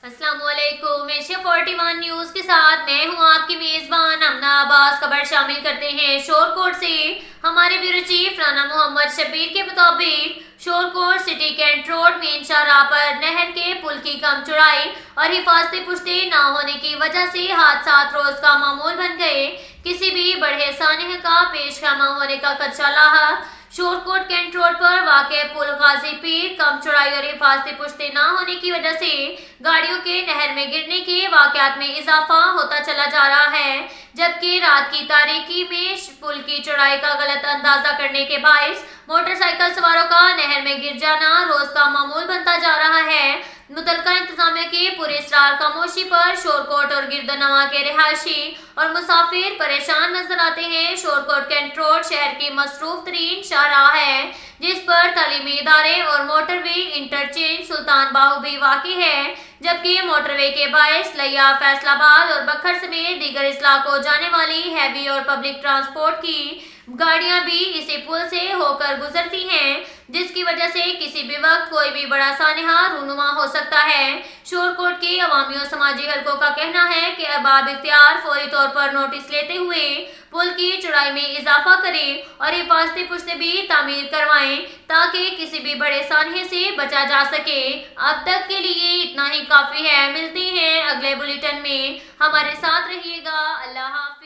अस्सलाम वालेकुम। Asia 41 news के साथ मैं हूं आपकी मेजबान अमना अब्बास। खबर शामिल करते हैं शोरकोट से। हमारे ब्यूरो चीफ राना मोहम्मद शबीर के मुताबिक Shorkot city cantt road main शाहराह पर नहर के पुल की कम चौड़ाई और हिफाजती पुश्ती न होने की वजह से हादसा रोज का मामूल बन गए। किसी भी बड़े सानह का पेश खमा होने का खदशा लाहक। शोरकोट कैंट रोड पर वाक़ पुल गाजी पीर कम चौड़ाई और हिफाजती पुश्ती न होने की वजह से गाड़ियों के नहर में गिरने के वाकयात में इजाफा होता चला जा रहा है, जबकि रात की तारीकी में पुल की चौड़ाई का गलत अंदाजा करने के बायस मोटरसाइकिल सवारों का नहर में गिर जाना रोज का मामूल बनता जा रहा है। मुतलका इंतजामिया के पूरे इसरार खामोशी पर शोरकोट और गिरदोनवा के रिहायशी और मुसाफिर परेशान नजर आते हैं। शोरकोट कैंट रोड शहर की मसरूफ तरीन शाहराह है, जिस पर तालीमी इदारे और मोटरवे इंटरचेंज सुल्तान बाहू भी वाक़ई है, जबकि मोटरवे के बायस लिया, फैसलाबाद और बखर समेत दीगर इस्लाह को जाने वाली हैवी और पब्लिक ट्रांसपोर्ट की गाड़ियां भी इसी पुल से होकर गुजरती हैं, जिसकी वजह से किसी भी वक्त कोई भी बड़ा सानहा रूनुमा हो सकता है। शोरकोट के अवामी और समाजी हलकों का कहना है कि अरबाब इख्तियार फौरी तौर पर नोटिस लेते हुए पुल की चौड़ाई में इजाफा करें और हिफाजती पुश्ते भी तामीर करवाएं, ताकि किसी भी बड़े सानहे से बचा जा सके। अब तक के लिए इतना ही काफी है। मिलते हैं अगले बुलेटिन में, हमारे साथ रहिएगा। अल्लाह हाफ़िज़।